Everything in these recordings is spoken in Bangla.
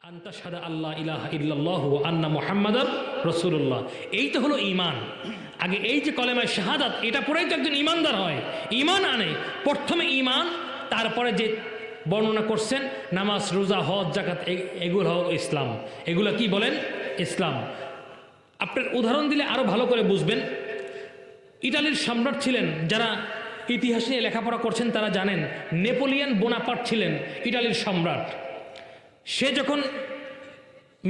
আনতাশহাদা আল্লাহ ইলাহা ইল্লাল্লাহু ওয়া আন্না মুহাম্মাদার রাসূলুল্লাহ। এই তো হলো ঈমান। আগে এই যে কলেমায়ে শাহাদাত, এটা পড়েই তো একজন ঈমানদার হয়, ঈমান আনে। প্রথমে ঈমান, তারপরে যে বর্ণনা করছেন নামাজ, রোজা, হজ, যাকাত, এগুলো হলো ইসলাম। এগুলো কি বলেন? ইসলাম। আপনার উদাহরণ দিলে আরো ভালো করে বুঝবেন। ইতালির সম্রাট ছিলেন, যারা ইতিহাস নিয়ে লেখাপড়া করছেন তারা জানেন, নেপোলিয়ন বোনাপার্ট ছিলেন ইতালির সম্রাট। সে যখন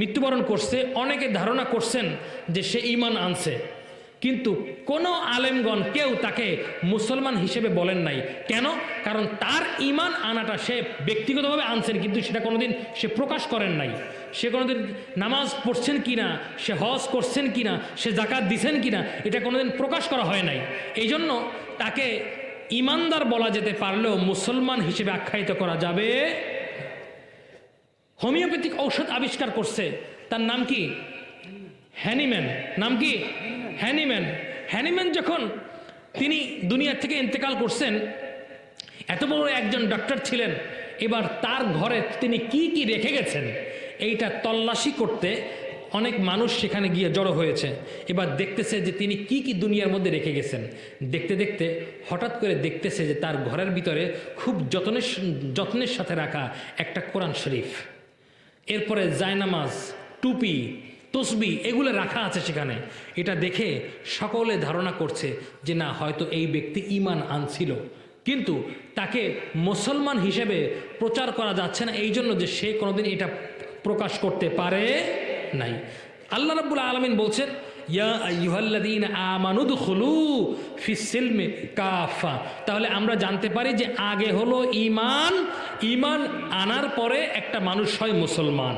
মৃত্যুবরণ করছে, অনেকে ধারণা করছেন যে সে ঈমান আনছে, কিন্তু কোনো আলেমগণ কেউ তাকে মুসলমান হিসেবে বলেন নাই। কেন? কারণ তার ঈমান আনাটা সে ব্যক্তিগতভাবে আনছেন, কিন্তু সেটা কোনোদিন সে প্রকাশ করেন নাই। সে কোনোদিন নামাজ পড়ছেন কিনা, সে হজ করছেন কিনা, সে যাকাত দিছেন কিনা, এটা কোনোদিন প্রকাশ করা হয় নাই। এই জন্য তাকে ঈমানদার বলা যেতে পারলেও মুসলমান হিসেবে আখ্যায়িত করা যাবে। হোমিওপ্যাথিক ঔষধ আবিষ্কার করছে, তার নাম কি? হ্যানিম্যান। নাম কি? হ্যানিম্যান। হ্যানিম্যান যখন তিনি দুনিয়া থেকে ইন্তেকাল করছেন, এত বড় একজন ডক্টর ছিলেন, এবার তার ঘরে তিনি কি কি রেখে গেছেন এইটা তল্লাশি করতে অনেক মানুষ সেখানে গিয়ে জড়ো হয়েছে। এবার দেখতেছে যে তিনি কি কি দুনিয়ার মধ্যে রেখে গেছেন। দেখতে দেখতে হঠাৎ করে দেখতেছে যে তার ঘরের ভিতরে খুব যত্নের সাথে রাখা একটা কোরআন শরীফ, এরপরে জায়নামাজ, টুপি, তসবি, এগুলো রাখা আছে সেখানে। এটা দেখে সকলে ধারণা করছে যে না, হয়তো এই ব্যক্তি ঈমান আনছিল, কিন্তু তাকে মুসলমান হিসেবে প্রচার করা যাচ্ছে না, এই জন্য যে সে কোনোদিন এটা প্রকাশ করতে পারে নাই। আল্লাহ রাব্বুল আলামিন বলছেন, ইয়া আইয়ুহাল্লাযীনা আমানু দুখুলু ফিস সিলমি কাফা। তাহলে আমরা জানতে পারি যে আগে হলো ঈমান, ঈমান আনার পরে একটা মানুষ হয় মুসলমান।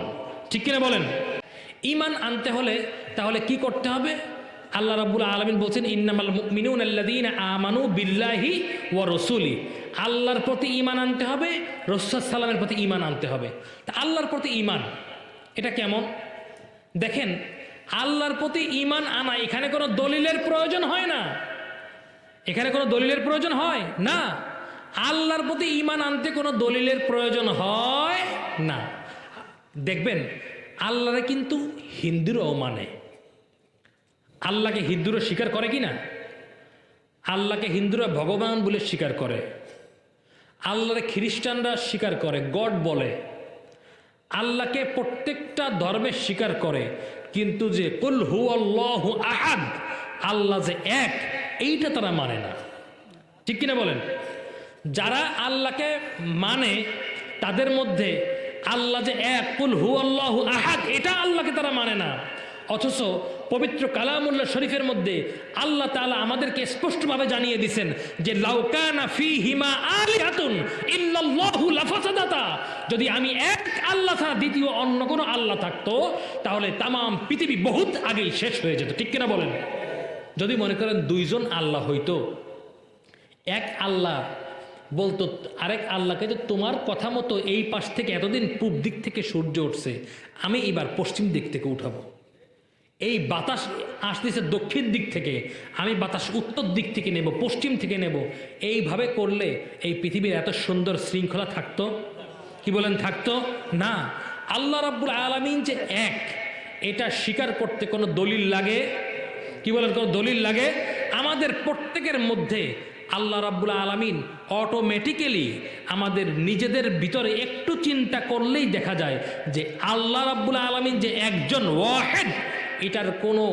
ঠিক কিনা বলেন? ঈমান আনতে হলে তাহলে কি করতে হবে? আল্লাহ রাব্বুল আলামিন বলছেন, ইন্নামাল মুমিনুনা আল্লাযীনা আমানু বিল্লাহি ওয়া রাসূলি। আল্লাহর প্রতি ঈমান আনতে হবে, রাসূল সাল্লাল্লাহু আলাইহি ওয়াসাল্লামের প্রতি ঈমান আনতে হবে। তা আল্লাহর প্রতি ঈমান এটা কেমন? দেখেন, আল্লাহর প্রতি ঈমান আনা, এখানে কোনো দলিলের প্রয়োজন হয় না। এখানে কোনো দলিলের প্রয়োজন হয় না। আল্লাহর প্রতি ঈমান আনতে কোনো দলিলের প্রয়োজন হয় না। দেখবেন, আল্লাহরে কিন্তু হিন্দুরাও মানে। আল্লাহকে হিন্দুরা স্বীকার করে কি না? আল্লাহকে হিন্দুরা ভগবান বলে স্বীকার করে। আল্লাহরে খ্রিস্টানরা স্বীকার করে, গড বলে। আল্লাহকে প্রত্যেকটা ধর্মে স্বীকার করে, কিন্তু যে কুল হুয়াল্লাহু আহাদ, আল্লাহ যে এক, এইটা তারা মানে না। ঠিক কিনা বলেন? যারা আল্লাহকে মানে তাদের মধ্যে আল্লাহ যে এক, কুল হুয়াল্লাহু আহাদ, এটা আল্লাহকে তারা মানে না। অথচ পবিত্র কালামুল্লাহ শরীফের মধ্যে আল্লাহ তাআলা আমাদেরকে স্পষ্টভাবে জানিয়ে দিয়েছেন যে লাউ কানা ফীহিমা আলিহাতুন ইল্লাল্লাহু লাফাসাদাতা। যদি আমি এক আল্লাহ ছাড়া দ্বিতীয় অন্য কোনো আল্লাহ থাকতো, তাহলে তামাম পৃথিবী বহুত আগেই শেষ হয়ে যেত। ঠিক কিনা বলেন? যদি মনে করেন দুইজন আল্লাহ হইতো, এক আল্লাহ বলতো আরেক আল্লাহকে যে তোমার কথা মতো এই পাশ থেকে এতদিন পূব দিক থেকে সূর্য উঠছে, আমি এবার পশ্চিম দিক থেকে উঠাবো। এই বাতাস আসতেছে দক্ষিণ দিক থেকে, আমি বাতাস উত্তর দিক থেকে নেব, পশ্চিম থেকে নেব। এইভাবে করলে এই পৃথিবীর এত সুন্দর শৃঙ্খলা থাকতো? কি বলেন? থাকতো না। আল্লাহ রাব্বুল আলামিন যে এক, এটা স্বীকার করতে কোনো দলিল লাগে? কি বলেন? কোনো দলিল লাগে? আমাদের প্রত্যেকের মধ্যে আল্লাহ রাব্বুল আলামিন অটোমেটিক্যালি আমাদের নিজেদের ভিতরে একটু চিন্তা করলেই দেখা যায় যে আল্লাহ রাব্বুল আলামিন যে একজন ওয়াহিদ, এটার কোনো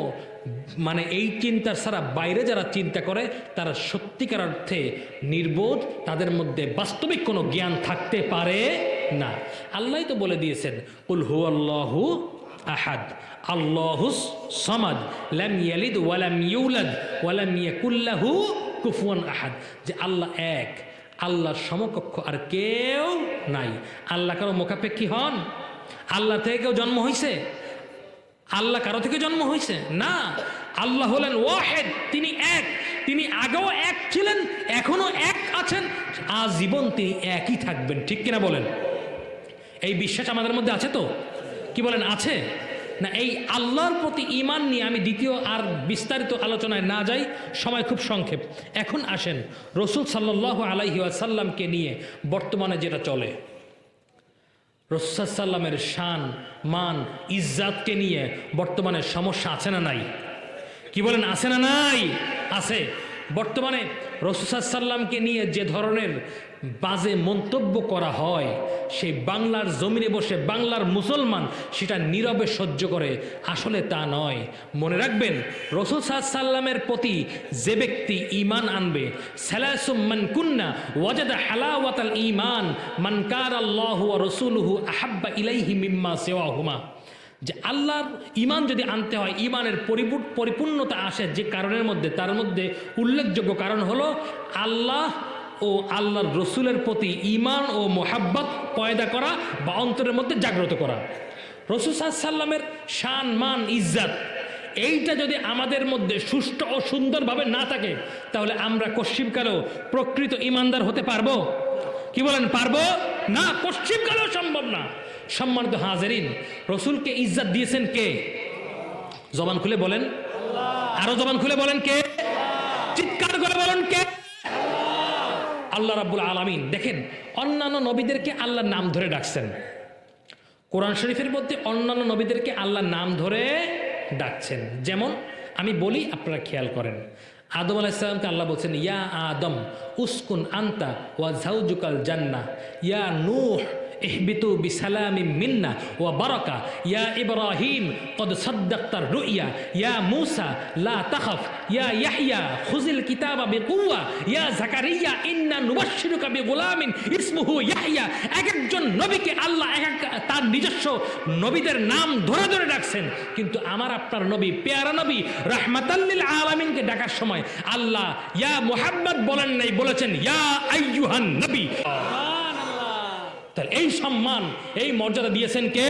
মানে এই চিন্তা ছাড়া বাইরে যারা চিন্তা করে তারা সত্যিকার অর্থে নির্বোধ, তাদের মধ্যে বাস্তবিক কোনো জ্ঞান থাকতে পারে না। আল্লাহই তো বলে দিয়েছেন, কুল হুয়াল্লাহু আহাদ আল্লাহুস সামাদ লাম ইয়ালিদ ওয়া লাম ইউলাদ ওয়া লাম ইয়াকুল লাহু কুফুয়ান আহাদ। যে আল্লাহ এক, আল্লাহর সমকক্ষ আর কেউ নাই। আল্লাহ কারো মুখাপেক্ষী হন? আল্লাহ থেকে কেউ জন্ম হয়েছে? আল্লাহ কারো থেকে জন্ম হয়েছে না। আল্লাহ হলেন ওয়াহিদ, তিনি এক। তিনি আগেও এক ছিলেন, এখনো এক আছেন, আজীবন তিনি একই থাকবেন। ঠিক কিনা বলেন? এই বিশ্বাস আমাদের মধ্যে আছে তো? কি বলেন? আছে না? এই আল্লাহর প্রতি ঈমান নিয়ে আমি দ্বিতীয় আর বিস্তারিত আলোচনায় না যাই, সময় খুব সংক্ষেপ। এখন আসেন রাসূল সাল্লাল্লাহু আলাইহি ওয়াসাল্লামকে নিয়ে বর্তমানে যেটা চলে। রাসূল সাল্লামের শান মান ইজ্জাতকে নিয়ে বর্তমানে সমস্যা আছে না নাই? কি বলেন, আছে না নাই? আছে। বর্তমানে রাসূল সাল্লামকে নিয়ে যে ধরনের বাজে মন্তব্য করা হয়, সেই বাংলার জমিনে বসে বাংলার মুসলমান সেটা নীরবে সহ্য করে। আসলে তা নয়। মনে রাখবেন, রাসূল সাল্লামের প্রতি যে ব্যক্তি ঈমান আনবে, সালাসুম মান কুন্না ওয়াজাদা হালাওয়াতাল ঈমান মান কানা আল্লাহু ওয়া রাসূলুহু আহাব্বা ইলাইহি মিম্মা সিওয়াহুমা। যে আল্লাহর ঈমান যদি আনতে হয়, ঈমানের পরিপূর্ণতা আসে যে কারণের মধ্যে, তার মধ্যে উল্লেখযোগ্য কারণ হলো আল্লাহ ও আল্লাহর রসুলের প্রতি ঈমান ও মোহাব্বত পয়দা করা বা অন্তরের মধ্যে জাগ্রত করা। রাসূল সাল্লামের শান মান ইজ্জত এইটা যদি আমাদের মধ্যে সুষ্ঠু ও সুন্দরভাবে না থাকে, তাহলে আমরা কশ্চিমকালেও প্রকৃত ঈমানদার হতে পারবো? কি বলেন, পারবো না? কশ্চিমকালেও সম্ভব না। সম্মানিত হাজিরিন, রসুলকে ইজ্জত দিয়েছেন কে? জবান খুলে বলেন, আরো জবান খুলে বলেন কে? চিৎকার করে বলেন কে? আল্লাহ রাব্বুল আলামিন। দেখেন, অন্যান্য নবীদেরকে আল্লাহর নাম ধরে ডাকছেন। কোরআন শরীফের মধ্যে অন্যান্য নবীদেরকে আল্লাহর নাম ধরে ডাকছেন। যেমন আমি বলি, আপনারা খেয়াল করেন। আদম আলাইহিস সালামকে আল্লাহ বলছেন, ইয়া আদম উসকুন আনতা ওয়া যাওজুকাল জান্নাহ, ইয়া নূহ ইহবিতু বিসালামিম মিন্না ওয়া বারাকা, ইয়া ইব্রাহিম কদ সাদ্দাকতার রুইয়া, ইয়া মূসা লা তাখাফ, ইয়া ইয়াহইয়া খুযিল কিতাবা বিকুওয়া, ইয়া যাকারিয়া ইন্না নুবাশশিরুকা বিগুলামিন ইসমুহু ইয়াহইয়া। এক একজন নবীকে আল্লাহ তার নিজস্ব নবীদের নাম ধরে ধরে ডাকছেন। কিন্তু আমার আপনার নবী, পেয়ারা নবী রাহমাতাল লিল আলামিনকে ডাকার সময় আল্লাহ ইয়া মুহাম্মদ বলেন নাই, বলেছেন ইয়া আইয়ুহান নবী। তাহলে এই সম্মান, এই মর্যাদা দিয়েছেন কে?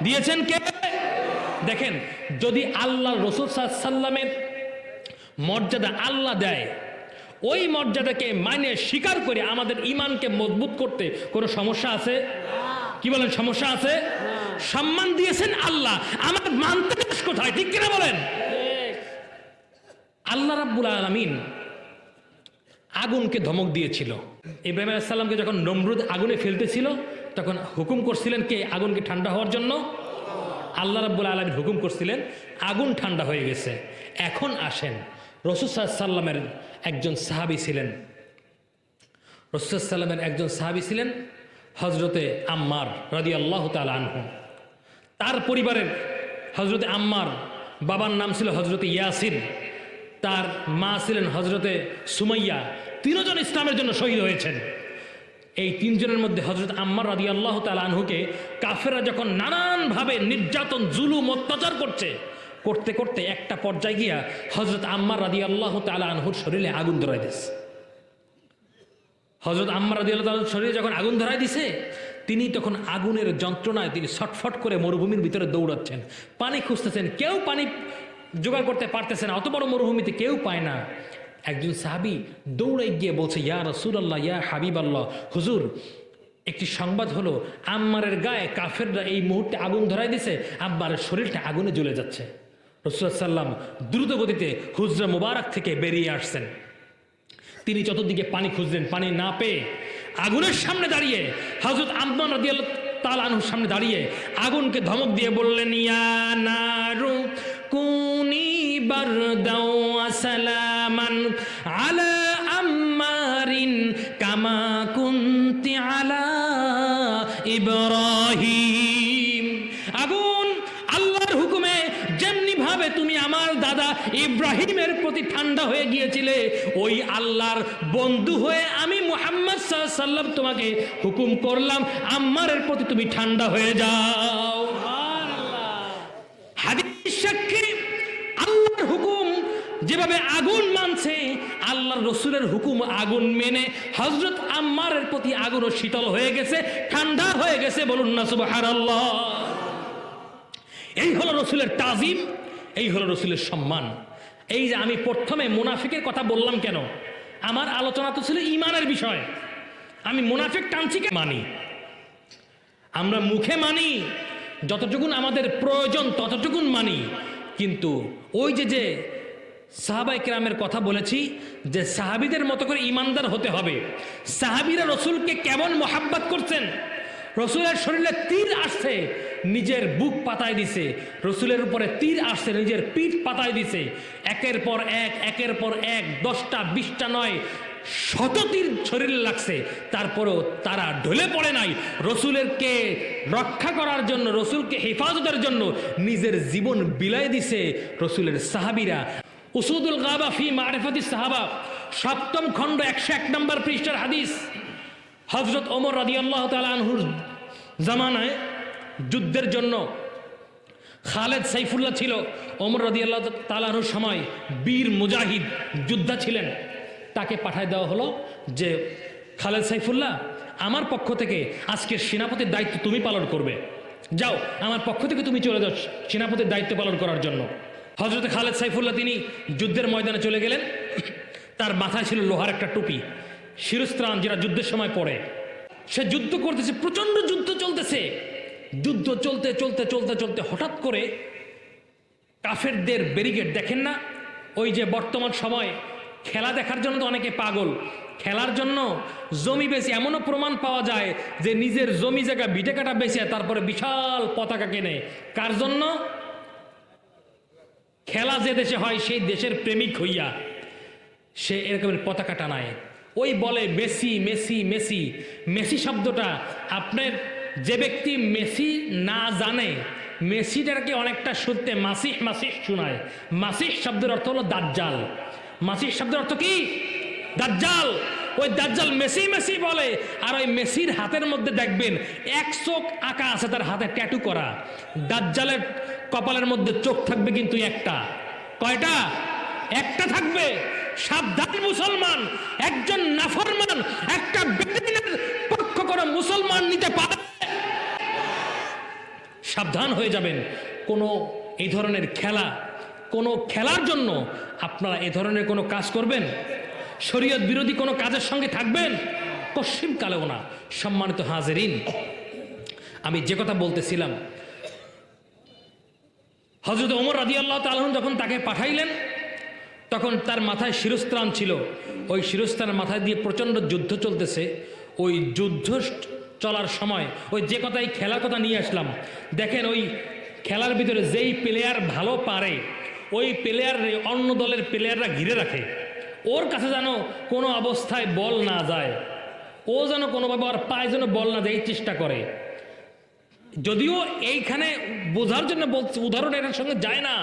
দিয়েছেন কে? দেখেন, যদি আল্লাহ রাসূল সাল্লামের মর্যাদা আল্লাহ দেয়, ওই মর্যাদাকে মানে স্বীকার করে আমাদের ঈমানকে মজবুত করতে কোনো সমস্যা আছে? কি বলেন, সমস্যা আছে? সম্মান দিয়েছেন আল্লাহ, আমার মানতে কোথায়? ঠিক কিনা বলেন? আল্লাহ রাব্বুল আলামিন আগুনকে ধমক দিয়েছিল। ইব্রাহিম আলাইহিস সালামকে যখন নমরুদ আগুনে ফেলতেছিল, তখন হুকুম করছিলেন কে আগুনকে ঠান্ডা হওয়ার জন্য? আল্লাহ রাব্বুল আলামিন হুকুম করছিলেন, আগুন ঠান্ডা হয়ে গেছে। এখন আসেন, রাসূল সাল্লামের একজন সাহাবী ছিলেন। রাসূল সাল্লামের একজন সাহাবী ছিলেন হযরতে আম্মার রাদিয়াল্লাহু তাআলা আনহু। তার পরিবারের হযরতে আম্মার বাবার নাম ছিল হযরতে ইয়াসির, তার মা ছিলেন হযরতে সুমাইয়া। তিনজন ইসলামের জন্য শহীদ হয়েছেন। এই তিনজনের মধ্যে হযরত আম্মার রাদিয়াল্লাহু তাআলা আনহুকে কাফেররা যখন নানানভাবে নির্যাতন, জুলুম, অত্যাচার করতে করতে একটা পর্যায়ে গিয়া হযরত আম্মার রাদিয়াল্লাহু তাআলা আনহুর শরীরে আগুন ধরাই দিয়েছে। হযরত আম্মার রাদিয়াল্লাহু তাআলার শরীরে যখন আগুন ধরাই দিছে, তিনি তখন আগুনের যন্ত্রণায় তিনি ছটফট করে মরুভূমির ভিতরে দৌড়াচ্ছেন, পানি খুঁজতেছেন। কেউ পানি জোগাড় করতে পারতেছে না, অত বড় মরুভূমিতে কেউ পায় না। একজন সাহাবী দৌড়ে গিয়ে বলছে, ইয়া রাসূলুল্লাহ, ইয়া হাবিবাল্লাহ, হুজুর, একটি সংবাদ হলো আম্মারের গায়ে কাফেররা এই মুহূর্তে আগুন ধরাই দিছে, আম্মারের শরীরটা আগুনে জ্বলে যাচ্ছে। রাসূল সাল্লাম দ্রুত গতিতে হুজরা মুবারক থেকে বেরিয়ে আসছেন। তিনি চতুর্দিকে পানি খুঁজলেন, পানি না পেয়ে আগুনের সামনে দাঁড়িয়ে হযরত আম্মার রাদিয়াল্লাহু তাআলা আনহুর সামনে দাঁড়িয়ে আগুনকে ধমক দিয়ে বললেন, ইয়া নারু কুনি বারদাও ওয়া সালামান আলা আম্মারিন কামা কুনতি আলা ইব্রাহিম। আগুন, আল্লাহর হুকুমে যেমনি ভাবে তুমি আমার দাদা ইব্রাহিমের প্রতি ঠান্ডা হয়ে গিয়েছিলে, ওই আল্লাহর বন্ধু হয়ে আমি মুহাম্মদ সাল্লাল্লাহু আলাইহি ওয়াসাল্লাম তোমাকে হুকুম করলাম, আম্মারের প্রতি তুমি ঠান্ডা হয়ে যাও। হাদিস সাক্ষী, আল্লাহর হুকুম যেভাবে আগুন মানছে, আল্লাহর রসুলের হুকুম আগুন মেনে হযরত আম্মারের প্রতি আগুনও শীতল হয়ে গেছে, ঠান্ডা হয়ে গেছে। বলুন না সুবহানাল্লাহ। এই হলো রসুলের তাজিম, এই হলো রসুলের সম্মান। এই যে আমি প্রথমে মুনাফিকের কথা বললাম কেন? আমার আলোচনা তো ছিল ঈমানের বিষয়। আমি মুনাফিক টানছি কে? মানি, আমরা মুখে মানি, যতটুকুন আমাদের প্রয়োজন ততটুকুন মানি। কিন্তু ওই যে সাহাবায়ে কেরামের কথা বলেছি, যে সাহাবীদের মতো করে ঈমানদার হতে হবে। সাহাবীরা রসুলকে কেমন মোহাব্বত করছেন, রসুলের শরীরে তীর আসছে, নিজের বুক পাতায় দিছে, রসুলের উপরে তীর আসছে, নিজের পিঠ পাতায় দিছে, একের পর এক 10টা 20টা নয়, 100 তীর শরীরে লাগছে, তারপরেও তারা ঢলে পড়ে নাই। রসুলেরকে রক্ষা করার জন্য, রসুলকে হেফাজতের জন্য নিজের জীবন বিলাই দিছে রসুলের সাহাবীরা। উসুদুল গাবা ফি মারিফাতি সাহাবা 7ম খণ্ড 101 নম্বর পৃষ্ঠার হাদিস। হযরত ওমর রাদিয়াল্লাহু তাআলা আনহুর জামানায় যুদ্ধের জন্য খালেদ সাইফুল্লাহ ছিল। ওমর রাদিয়াল্লাহু তাআলা আনহুর সময় বীর মুজাহিদ যোদ্ধা ছিলেন। তাকে পাঠায় দেওয়া হলো যে খালেদ সাইফুল্লাহ, আমার পক্ষ থেকে আজকের সেনাপতির দায়িত্ব তুমি পালন করবে, যাও আমার পক্ষ থেকে তুমি চলে যাও সেনাপতির দায়িত্ব পালন করার জন্য। হযরত খালেদ সাইফুল্লাহ তিনি যুদ্ধের ময়দানে চলে গেলেন। তার মাথায় ছিল লোহার একটা টুপি, শিরস্ত্রাণ, যেটা যুদ্ধের সময় পড়ে। সে যুদ্ধ করতেছে, প্রচন্ড যুদ্ধ চলতেছে। যুদ্ধ চলতে চলতে চলতে চলতে হঠাৎ করে কাফেরদের ব্যারিকেড, দেখেন না ওই যে বর্তমান সময় খেলা দেখার জন্য তো অনেকে পাগল, খেলার জন্য জমি বেশি, এমনও প্রমাণ পাওয়া যায় যে নিজের জমি জায়গা ভিটে কাটা বেচে তারপরে বিশাল পতাকা কেনে। কার জন্য? খেলা যে দেশে হয় সেই দেশের প্রেমিক হইয়া সে এরকমের পতাকা টানায়। ওই বলে মেসি মেসি মেসি। মেসি শব্দটা আপনার যে ব্যক্তি মেসি না জানে, মেসিটাকে অনেকটা শুনতে মাসিহ মাসিহ শোনায়। মাসিহ শব্দের অর্থ হলো দাজ্জাল। মাসিহ শব্দের অর্থ কি? দাজ্জাল। ওই দাজ্জাল মেসি মেসি বলে। আর ওই মেসির হাতের মধ্যে দেখবেন এক চোখ আঁকা আছে, তার হাতে ট্যাটু করা। দাজ্জালের কপালের মধ্যে চোখ থাকবে কিন্তু একটা। কয়টা? একটা থাকবে। সাবধান মুসলমান, একজন নাফরমান একটা বেদিনের পক্ষ করে মুসলমান নিতে পারে, সাবধান হয়ে যাবেন। কোনো এই ধরনের খেলা, কোনো খেলার জন্য আপনারা এ ধরনের কোনো কাজ করবেন, শরীয়ত বিরোধী কোনো কাজের সঙ্গে থাকবেন, পশ্চিম কালেও না। সম্মানিত হাজেরিন, আমি যে কথা বলতেছিলাম, হযরত ওমর রাদিয়াল্লাহু তাআলা যখন তাকে পাঠাইলেন তখন তার মাথায় শিরস্ত্রাণ ছিল। ওই শিরস্ত্রাণের মাথায় দিয়ে প্রচণ্ড যুদ্ধ চলতেছে। ওই যুদ্ধ চলার সময় ওই যে কথাই খেলার কথা নিয়ে আসলাম, দেখেন ওই খেলার ভিতরে যেই প্লেয়ার ভালো পারে ওই প্লেয়ার অন্য দলের প্লেয়াররা ঘিরে রাখে। ওর কাছে যেন কোনো অবস্থায় বল না যায়, ও যেন কোনোভাবে ওর পায়ে যেন বল না যায়, এই চেষ্টা করে। যদিও এইখানে বোঝার জন্য বলছি, উদাহরণ এটার সঙ্গে যায় না,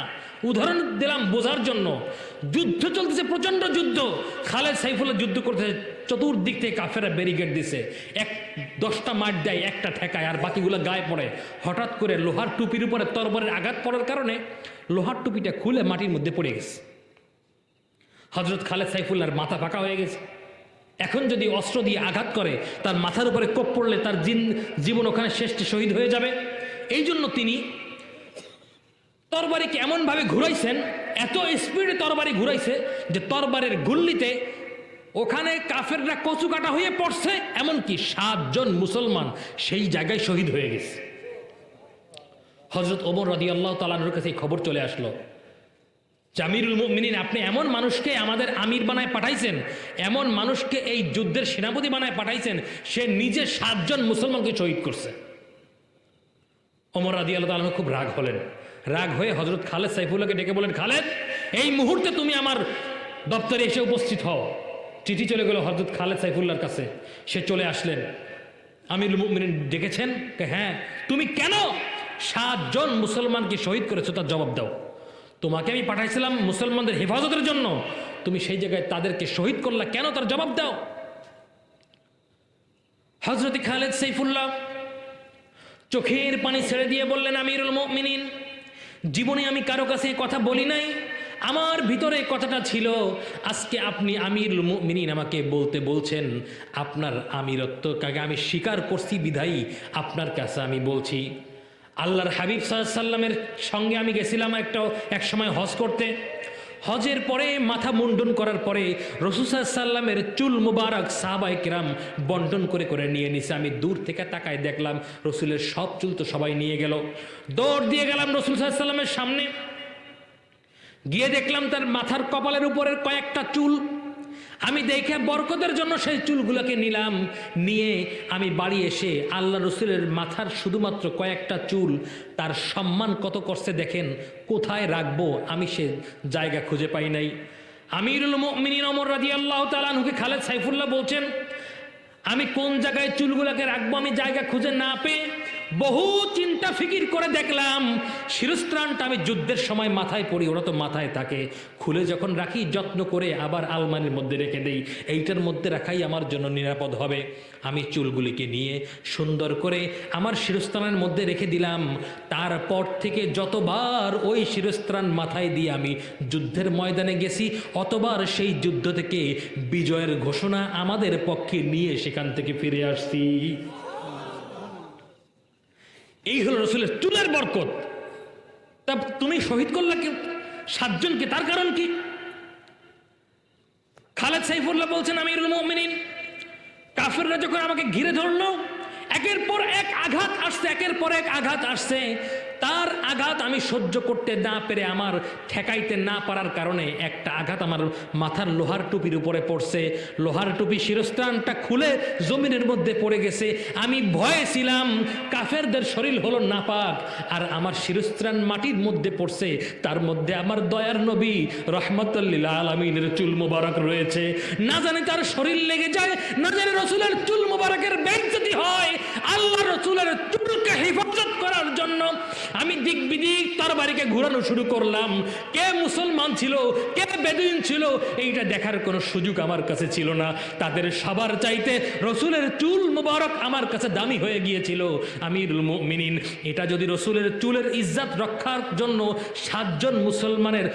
উদাহরণ দিলাম বোঝার জন্য। যুদ্ধ চলতেছে, প্রচন্ড যুদ্ধ। খালেদ সাইফুল্লাহ যুদ্ধ করতেছে, চতুর্দিক থেকে কাফেররা ব্যারিকেড দিছে। 10টা মার দেয়, একটা ঠেকায়, আর বাকিগুলো গায়ে পড়ে। হঠাৎ করে লোহার টুপির উপরে তরবারের আঘাত পড়ার কারণে লোহার টুপিটা খুলে মাটির মধ্যে পড়ে গেছে। হযরত খালেদ সাইফুল্লাহর মাথা ফাঁকা হয়ে গেছে। এখন যদি অস্ত্র দিয়ে আঘাত করে, তার মাথার উপরে কোপ পড়লে তার জীবন ওখানে শেষ, শহীদ হয়ে যাবে। এই জন্য তিনি তরবারিকে এমনভাবে ঘুরাইছেন, এত স্পিডে তরবারি ঘুরাইছে যে তরবারের গুল্লিতে ওখানে কাফেররা কচু কাটা হয়ে পড়ছে। এমনকি 7 জন মুসলমান সেই জায়গায় শহীদ হয়ে গেছে। হযরত ওমর রাদিয়াল্লাহু তাআলা আনহুর কাছে এই খবর চলে আসলো, আমিরুল মুমিনিন, আপনি এমন মানুষকে আমাদের আমির বানায় পাঠাইছেন, এমন মানুষকে এই যুদ্ধের সেনাপতি বানায় পাঠাইছেন, সে নিজে 7 জন মুসলমানকে শহীদ করছে। ওমর রাদিয়াল্লাহু তাআলা খুব রাগ হলেন। রাগ হয়ে হযরত খালেদ সাইফুল্লাহকে ডেকে বলেন, খালেদ, এই মুহূর্তে তুমি আমার দপ্তরে এসে উপস্থিত হও। চিঠি চলে গেল হযরত খালেদ সাইফুল্লাহর কাছে। সে চলে আসলেন। আমিরুল মুমিনিন ডেকেছেন, হ্যাঁ, তুমি কেন 7 জন মুসলমানকে শহীদ করেছো তার জবাব দাও। তোমাকে আমি পাঠাইছিলাম মুসলমানদের হেফাজতের জন্য, তুমি সেই জায়গায় তাদেরকে শহীদ করলা কেন, তার জবাব দাও। হযরত খালেদ সাইফুল্লাহ চোখের পানি ছেড়ে দিয়ে বললেন, আমিরুল মুমিনিন, জীবনে আমি কারো কাছে কথা বলি নাই, আমার ভিতরে কথাটা ছিল। আজকে আপনি আমিরুল মুমিনিন আমাকে বলতে বলছেন, আপনার আমিরত্বকে আমি স্বীকার করছি বিধায়ী আপনার কাছে আমি বলছি। আল্লাহর হাবিব সাল্লাল্লাহু আলাইহি সাল্লামের সঙ্গে আমি গেছিলাম এক সময় হজ করতে। হজের পরে মাথা মুন্ডন করার পরে রাসূল সাল্লাল্লাহু আলাইহি সাল্লামের চুল মুবারক সাহাবায়ে কেরাম বন্টন করে করে নিয়ে নিছে। আমি দূর থেকে তাকায় দেখলাম রসুলের সব চুল তো সবাই নিয়ে গেল। দৌড় দিয়ে গেলাম রাসূল সাল্লাল্লাহু আলাইহি সাল্লামের সামনে, গিয়ে দেখলাম তার মাথার কপালের উপরের কয়েকটা চুল আমি দেখে বরকতের জন্য সেই চুলগুলোকে নিলাম, নিয়ে আমি বাড়ি এসে আল্লাহ রসুলের মাথার শুধুমাত্র কয়েকটা চুল তার সম্মান কত করছে দেখেন। কোথায় রাখবো আমি সে জায়গা খুঁজে পাই নাই। আমিরুল মুমিনিন ওমর রাদিয়াল্লাহু তাআলা আনহুকে খালেদ সাইফুল্লাহ বলছেন, আমি কোন জায়গায় চুলগুলোকে রাখবো আমি জায়গা খুঁজে না পেয়ে বহু চিন্তা ফিকির করে দেখলাম শিরস্ত্রাণটা আমি যুদ্ধের সময় মাথায় পরি, ওরা তো মাথায় থাকে, খুলে যখন রাখি যত্ন করে আবার আলমারির মধ্যে রেখে দেই, এইটার মধ্যে রাখাই আমার জন্য নিরাপদ হবে। আমি চুলগুলিকে নিয়ে সুন্দর করে আমার শিরস্ত্রাণের মধ্যে রেখে দিলাম। তারপর থেকে যতবার ওই শিরস্ত্রাণ মাথায় দিয়ে আমি যুদ্ধের ময়দানে গেছি, অতবার সেই যুদ্ধ থেকে বিজয়ের ঘোষণা আমাদের পক্ষে নিয়ে সেখান থেকে ফিরে আসছি। এই হলো রসুলের চুলের বরকত। তা তুমি শহীদ করলা কেউ 7 জনকে, তার কারণ কি? খালেদ সাইফুল্লাহ বলছেন, আমিরুল মুমিনিন, কাফেররা যখন আমাকে ঘিরে ধরলো, একের পর এক আঘাত আসছে, একের পর এক আঘাত আসছে, তার আঘাত আমি সহ্য করতে না পেরে, আমার ঠেকাইতে না পারার কারণে একটা আঘাত আমার মাথার লোহার টুপির উপরে পড়ছে। লোহার টুপি শিরস্ত্রাণটা খুলে জমিনের মধ্যে পড়ে গেছে। আমি ভয়ে ছিলাম কাফেরদের শরীর হলো নাপাক, আর আমার শিরস্ত্রাণ মাটির মধ্যে পড়ছে, তার মধ্যে আমার দয়ার নবী রহমতুল লিল আলামিনের চুল মোবারক রয়েছে। না জানি তার শরীর লেগে যায়, না জানি রসুলের চুল মোবারকের বেইজ্জতি হয়। আল্লাহ রসুলের চুলকে হেফাজত করার জন্য আমি দিক বিদিক তরবারিকে ঘোরানো শুরু করলাম। কে মুসলমান ছিল, কে বেদুইন ছিল, এইটা দেখার কোনো সুযোগ আমার কাছে ছিল না। তাদের সবার চাইতে রসুলের চুল মোবারক আমার কাছে দামি হয়ে গিয়েছিল। আমিরুল মুমিনিন, এটা যদি রসুলের চুলের ইজ্জত রক্ষার জন্য 7 জন মুসলমানের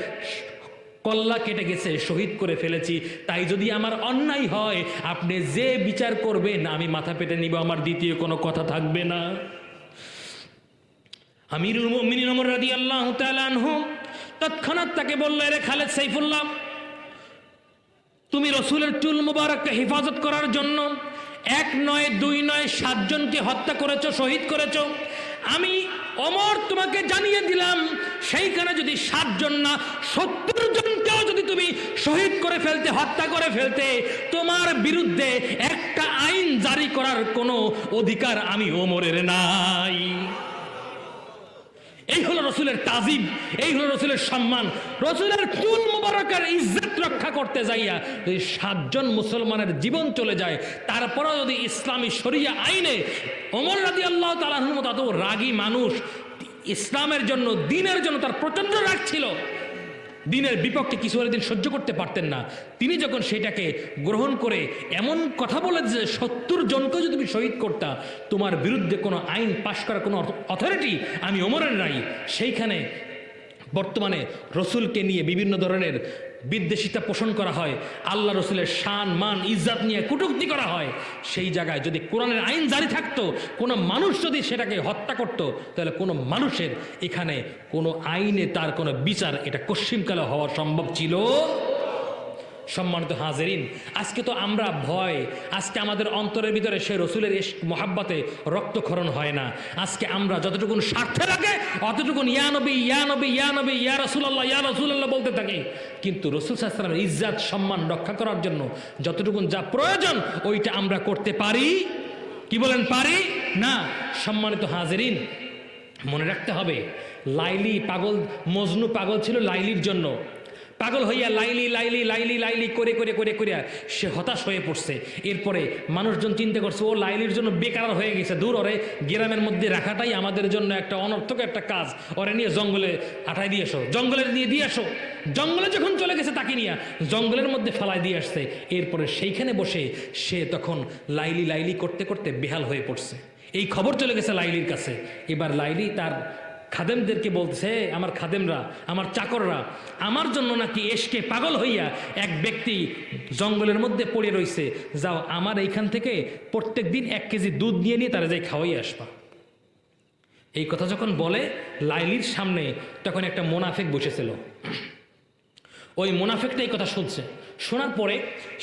কল্লা কেটে গেছে, শহীদ করে ফেলেছি, তাই যদি আমার অন্যায় হয় আপনি যে বিচার করবেন আমি মাথা পেতে নিব, আমার দ্বিতীয় কোনো কথা থাকবে না। আমিরুল মুমিনিন ওমর রাদিয়াল্লাহু তাআলা আনহু তৎক্ষণাৎ তাকে বলল, রে খালেদ সাইফুল্লাহ, তুমি রসুলের চুল মুবারককে হেফাজত করার জন্য 1 নয় 2 নয় 7 জনকে হত্যা করেছো, শহীদ করেছো। আমি ওমর তোমাকে জানিয়ে দিলাম, সেইখানে যদি 7 জন না 70 জনকেও যদি তুমি শহীদ করে ফেলতে, হত্যা করে ফেলতে, তোমার বিরুদ্ধে একটা আইন জারি করার কোনো অধিকার আমি ওমরের নাই। এই হলো রসুলের তাজিম, এই হলো রসুলের সম্মান। রসুলের চুল মুবারকের ইজ্জত রক্ষা করতে যাইয়া যদি 7 জন মুসলমানের জীবন চলে যায়, তারপরেও যদি ইসলামী শরিয়া আইনে ওমর রাদিয়াল্লাহু তাআলা আনহুর মতো এত রাগী মানুষ, ইসলামের জন্য, দিনের জন্য তার প্রচন্ড রাগ ছিল, দিনের বিপক্ষে কিছু দিন সহ্য করতে পারতেন না, তিনি যখন সেটাকে গ্রহণ করে এমন কথা বলে যে 70 জনকে যদি তুমি শহীদ করতা, তোমার বিরুদ্ধে কোনো আইন পাশ করার কোনো অথরিটি আমি ওমরের নাই, সেইখানে বর্তমানে রসুলকে নিয়ে বিভিন্ন ধরনের বিদ্বেষিতা পোষণ করা হয়, আল্লাহ রসুলের শান মান ইজ্জত নিয়ে কটূক্তি করা হয়। সেই জায়গায় যদি কোরআনের আইন জারি থাকতো, কোনো মানুষ যদি সেটাকে হত্যা করত, তাহলে কোনো মানুষের এখানে কোনো আইনে তার কোনো বিচার এটা কশ্চিনকালে হওয়া সম্ভব ছিল। সম্মানিত হাজেরিন, আজকে তো আমরা ভয়, আজকে আমাদের অন্তরের ভিতরে সে রসুলের মহাব্বতে রক্তক্ষরণ হয় না। আজকে আমরা যতটুকুন স্বার্থে লাগে অতটুকুন ইয়া নবী ইয়া নবী ইয়া নবী ইয়া রাসূলুল্লাহ ইয়া রাসূলুল্লাহ বলতে থাকি, কিন্তু রসুল সাল্লাল্লাহু আলাইহি ওয়াসাল্লামের ইজ্জত সম্মান রক্ষা করার জন্য যতটুকুন যা প্রয়োজন ওইটা আমরা করতে পারি কি বলেন? পারি না। সম্মানিত হাজেরিন, মনে রাখতে হবে, লাইলি পাগল, মজনু পাগল ছিল লাইলির জন্য, পাগল হইয়া লাইলি লাইলি লাইলি লাইলি করে করে করে করে সে হতাশ হয়ে পড়ছে। এরপরে মানুষজন চিন্তা করছে ও লাইলির জন্য বেকার হয়ে গেছে, দূর ওরে গ্রামের মধ্যে রাখাটাই আমাদের জন্য একটা অনর্থক একটা কাজ, ওরে নিয়ে জঙ্গলে আঠায় দিয়ে আসো, জঙ্গলে নিয়ে দিয়ে আসো। জঙ্গলে যখন চলে গেছে তাকে নিয়ে জঙ্গলের মধ্যে ফেলায় দিয়ে আসছে। এরপরে সেইখানে বসে সে তখন লাইলি লাইলি করতে করতে বেহাল হয়ে পড়ছে। এই খবর চলে গেছে লাইলির কাছে। এবার লাইলি তার খাদেমদেরকে বলছে, আমার খাদেমরা, আমার চাকররা, আমার জন্য নাকি এসকে পাগল হইয়া এক ব্যক্তি জঙ্গলের মধ্যে পড়ে রইছে, যাও আমার এইখান থেকে প্রত্যেক দিন 1 কেজি দুধ নিয়ে নিয়ে তারা যাই খাওয়াই আসবা। এই কথা যখন বলে লাইলির সামনে, তখন একটা মোনাফেক বসেছিল। ওই মোনাফেকটা এই কথা শুনছে, শোনার পরে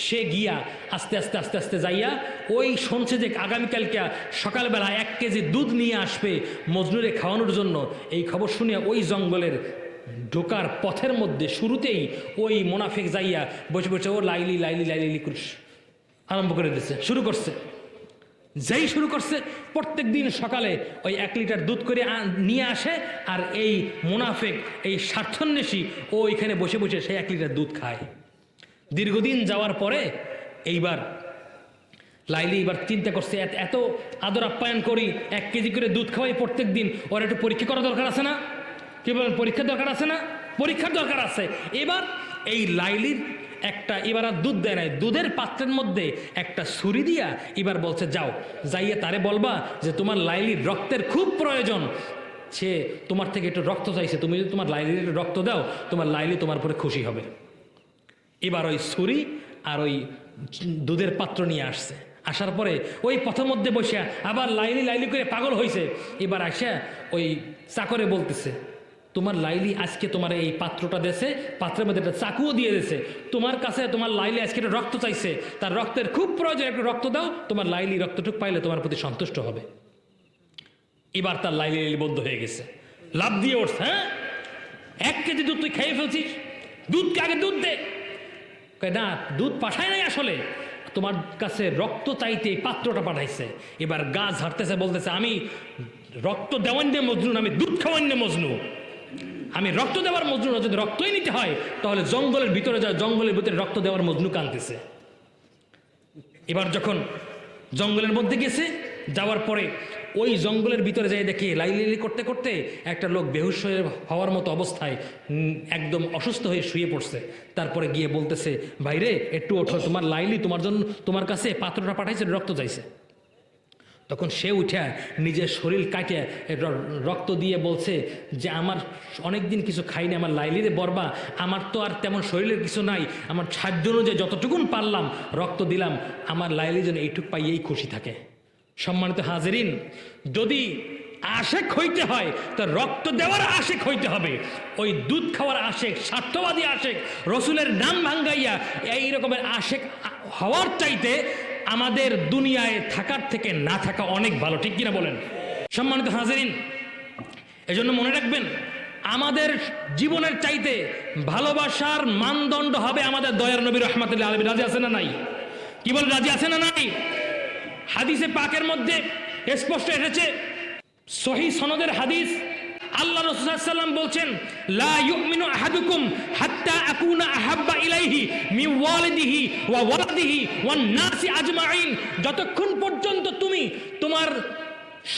সে গিয়া আস্তে আস্তে আস্তে আস্তে যাইয়া ওই শুনছে যে আগামীকালকে সকালবেলা 1 কেজি দুধ নিয়ে আসবে মজনুরে খাওয়ানোর জন্য। এই খবর শুনিয়া ওই জঙ্গলের ঢোকার পথের মধ্যে শুরুতেই ওই মোনাফিক যাইয়া বসে বসে ও লাইলি লাইলি লাইলি করিস আরম্ভ করে দিচ্ছে, শুরু করছে। যেই শুরু করছে প্রত্যেক দিন সকালে ওই 1 লিটার দুধ করে নিয়ে আসে, আর এই মুনাফিক এই স্বার্থন্বেষী ও এখানে বসে বসে সেই 1 লিটার দুধ খায়। দীর্ঘদিন যাওয়ার পরে এইবার লাইলি এবার চিন্তা করছে, এত আদর আপ্যায়ন করি, 1 কেজি করে দুধ খাওয়াই প্রত্যেক দিন, ওর একটু পরীক্ষা করা দরকার আছে না? কি বলেন, পরীক্ষার দরকার আছে না? পরীক্ষার দরকার আছে। এবার এই লাইলির একটা, এবার আর দুধ দেয় নাই, দুধের পাত্রের মধ্যে একটা ছুরি দিয়া এবার বলছে যাও, যাইয়া তারে বলবা যে তোমার লাইলির রক্তের খুব প্রয়োজন, সে তোমার থেকে একটু রক্ত চাইছে, তুমি যদি তোমার লাইলির একটু রক্ত দাও, তোমার লাইলি তোমার উপরে খুশি হবে। এবার ওই ছুরি আর ওই দুধের পাত্র নিয়ে আসছে। আসার পরে ওই পথের মধ্যে বসে আবার লাইলি লাইলি করে পাগল হয়েছে। এবার আসা ওই চাকরে বলতেছে, তোমার লাইলি আজকে তোমার এই পাত্রটা দিয়েছে, পাত্রের মধ্যে একটা চাকুও দিয়ে দিয়েছে, তোমার কাছে তোমার লাইলি আজকে একটা রক্ত চাইছে, তার রক্তের খুব প্রয়োজন, একটু রক্ত দাও, তোমার লাইলি রক্তটুক পাইলে তোমার প্রতি সন্তুষ্ট হবে। এবার তার লাইলি লাইলি বন্ধ হয়ে গেছে, লাভ দিয়ে উঠছে। হ্যাঁ, 1 কেজি দুধ তুই খেয়ে ফেলছিস, দুধকে আগে দুধ দে। না, দুধ পাঠায় নাই, আসলে তোমার কাছে রক্ত চাইতে এই পাত্রটা পাঠাইছে। এবার গা ঝাড়তেছে, বলতেছে আমি রক্ত দেওয়ান্যে মজনু, আমি দুধ খাওয়ান্যে মজনু, আমি রক্ত দেওয়ার মজনু। যদি রক্তই নিতে হয় তাহলে জঙ্গলের ভিতরে যায়, জঙ্গলের ভিতরে রক্ত দেওয়ার মজনু কাঁদতেছে। এবার যখন জঙ্গলের মধ্যে গেছে, যাওয়ার পরে ওই জঙ্গলের ভিতরে যাই দেখে লাইলি করতে করতে একটা লোক বেহুশ হওয়ার মতো অবস্থায় একদম অসুস্থ হয়ে শুয়ে পড়ছে। তারপরে গিয়ে বলতেছে, ভাইরে একটু ওঠো, তোমার লাইলি তোমার জন্য, তোমার কাছে পাত্রটা পাঠাইছে, রক্ত চাইছে। তখন সে উঠে নিজের শরীর কাটে রক্ত দিয়ে বলছে যে আমার অনেক দিন কিছু খাইনি, আমার লাইলিরে বরবা, আমার তো আর তেমন শরীরের কিছু নাই, আমার সাধ্য অনুযায়ী যতটুকুন পারলাম রক্ত দিলাম, আমার লাইলি যেন এইটুক পাইয়েই খুশি থাকে। সম্মানিত হাজেরিন, যদি আশেক হইতে হয় তো রক্ত দেওয়ার আশেক হইতে হবে, ওই দুধ খাওয়ার আশেক, স্বার্থবাদী আশেক, রসুলের নাম ভাঙ্গাইয়া এই রকমের আশেক হওয়ার চাইতে আমাদের দুনিয়ায় থাকার থেকে না থাকা অনেক ভালো, ঠিক কিনা বলেন? সম্মানিত হাজেরিন, এজন্য মনে রাখবেন, আমাদের জীবনের চাইতে ভালোবাসার মানদণ্ড হবে আমাদের দয়ার নবী রহমাতুল্লাহ আলাইহি। রাজি আছে না নাই? কি বল, রাজি আছে না নাই? হাদিসে পাকের মধ্যে স্পষ্ট এসেছে, সহিহ সনদের হাদিস, আল্লাহ রাসূল সাল্লাল্লাহু আলাইহি ওয়াসাল্লাম বলছেন, লা ইউমিনু আহাদুকুম হাত্তা আকুনা আহাব্বা ইলাইহি মিন ওয়ালিদিহি ওয়া ওয়ালাদিহি ওয়ান নাসি আজমাইন। যতক্ষণ পর্যন্ত তুমি তোমার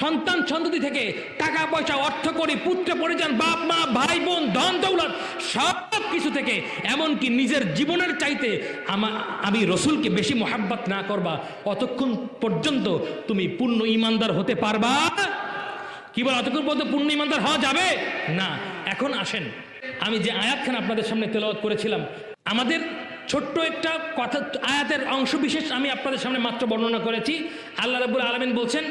সন্তান সন্ততি থেকে টাকা পয়সা, অর্থ করি, পুত্র পরিজন, বাপ মা, ভাই বোন, ধন দৌলত, সব কিছু থেকে এমনকি নিজের জীবনের চাইতে আমি রসুলকে বেশি মোহাব্বত না করবা, অতক্ষণ পর্যন্ত তুমি পূর্ণ ঈমানদার হতে পারবা। কি বল, অতক্ষণ পর্যন্ত পূর্ণ ঈমানদার হওয়া যাবে না। এখন আসেন, আমি যে আয়াতখানা আপনাদের সামনে তেলাওয়াত করেছিলাম, আমাদের ছোট্ট একটা কথা, আয়াতের অংশ বিশেষ আমি আপনাদের সামনে মাত্র বর্ণনা করেছি। আল্লাহ রাব্বুল আলামিন বলছেন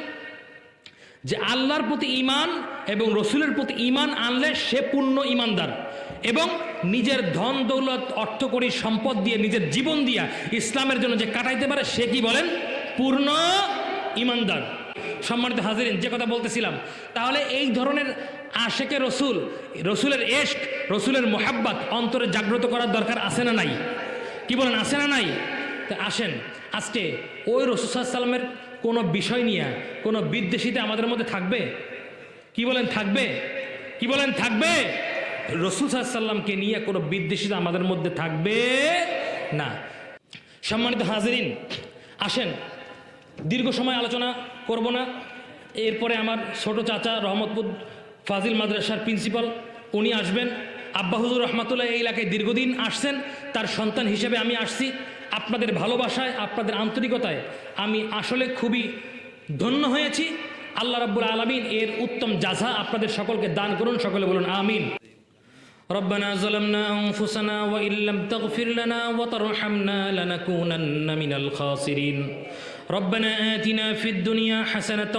যে আল্লাহর প্রতি ঈমান এবং রসুলের প্রতি ঈমান আনলে সে পূর্ণ ঈমানদার, এবং নিজের ধন দৌলত, অর্থ করি, সম্পদ দিয়ে, নিজের জীবন দিয়া ইসলামের জন্য যে কাটাইতে পারে সে কি বলেন, পূর্ণ ঈমানদার। সম্মানিত হাজিরিন, যে কথা বলতেছিলাম, তাহলে এই ধরনের আশেকে রসুল, রসুলের এশক, রসুলের মোহাব্বত অন্তরে জাগ্রত করার দরকার আছে না নাই? কি বলেন, আছে না নাই? তা আসেন আজকে ওই রসুল সাল্লাল্লাহু আলাইহি ওয়াসাল্লামের কোনো বিষয় নিয়ে কোনো বিদ্বেষিতা আমাদের মধ্যে থাকবে? কি বলেন, থাকবে? কি বলেন, থাকবে? রসুল সাল্লাল্লাহু আলাইহি ওয়াসাল্লামকে নিয়ে কোনো বিদ্বেষিতা আমাদের মধ্যে থাকবে না। সম্মানিত হাজিরিন, আসেন দীর্ঘ সময় আলোচনা করব না। এরপরে আমার ছোট চাচা রহমতপুর ফাজিল মাদ্রাসার প্রিন্সিপাল উনি আসবেন। আব্বা হুজুর রহমাতুল্লাহ এই এলাকায় দীর্ঘদিন আসছেন, তার সন্তান হিসেবে আমি আসছি। আপনাদের ভালোবাসায়, আপনাদের আন্তরিকতায় আমি আসলে খুবই ধন্য হয়েছি। আল্লাহ রাব্বুল আলামিন এর উত্তম জাযা আপনাদের সকলকে দান করুন। সকলে বলুন আমিন। ربنا ظلمنا أنفسنا وإن لم تغفر لنا وترحمنا لنكونن من الخاسرين ربنا آتنا في الدنيا حسنة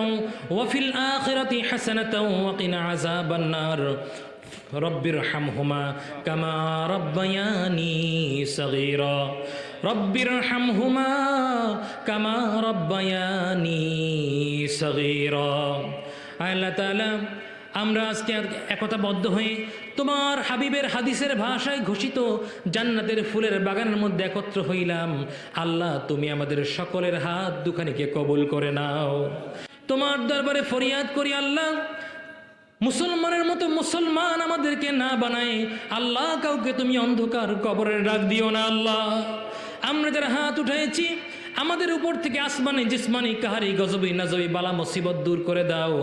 وفي الآخرة حسنة وقنا عذاب النار رب ارحمهما كما ربياني صغيرا رب ارحمهما كما ربياني صغيرا। আল্লাহ তাআলা আমরা আজকে একতাবদ্ধ হয়ে তোমার হাবিবের হাদিসের ভাষায় ঘোষিত জান্নাতের ফুলের বাগানের মধ্যে একত্র হইলাম। আল্লাহ, তুমি আমাদের সকলের হাত দুখানিকে কবুল করে নাও। তোমার দরবারে ফরিয়াদ করি আল্লাহ, মুসলমানের মতো মুসলমান আমাদেরকে না বানায় আল্লাহ কাউকে তুমি অন্ধকার কবরের ডাক দিও না আল্লাহ। আমরা যারা হাত উঠাইছি আমাদের উপর থেকে আসমানি জিসমানি কাহারি গজবি নাজবি বালা মুসিবত দূর করে দাও।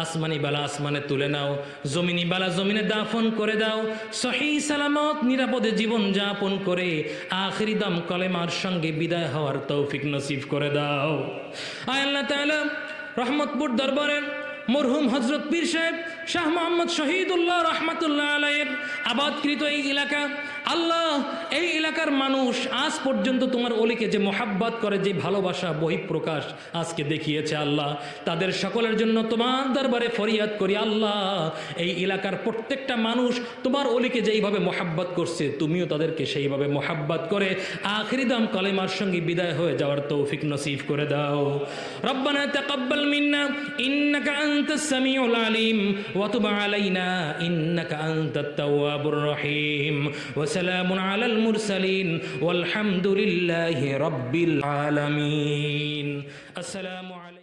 আসমানি বালা আসমানে তুলে নাও, জমিনি বালা জমিনে দাফন করে দাও। সহি সালামত নিরাপদে জীবন যাপন করে আখিরি দম কলেমার সঙ্গে বিদায় হওয়ার তৌফিক নসিব করে দাও। আয় আল্লাহ তাআলা, রহমতপুর দরবারের মরহুম হজরত পীর সাহেব শাহ মোহাম্মদ শহীদুল্লাহ রহমতুল্লাহ আলাইয়ের আবাদকৃত এই এলাকা, আল্লাহ এই এলাকার মানুষ আজ পর্যন্ত তোমার অলিকে যে মোহাব্বত করে, যে ভালোবাসা বহিঃপ্রকাশ আজকে দেখিয়েছে আল্লাহ, তাদের সকলের জন্য তোমার দরবারে ফরিয়াদ করি আল্লাহ, এই এলাকার প্রত্যেকটা মানুষ তোমার অলিকে যেইভাবে মোহাব্বত করছে তুমিও তাদেরকে সেইভাবে মোহাব্বত করে আখিরি দাম কলেমার সঙ্গে বিদায় হয়ে যাওয়ার তৌফিক নসিব করে দাও। রব্বানা তাকাব্বাল মিন্না ইন্নাকা আনতাস সামিউল আলিম ওয়া তুব আলাইনা ইন্নাকা আনতাত তাওয়াবুর রহিম। وسلام على المرسلين والحمد لله رب العالمين. السلام عليكم.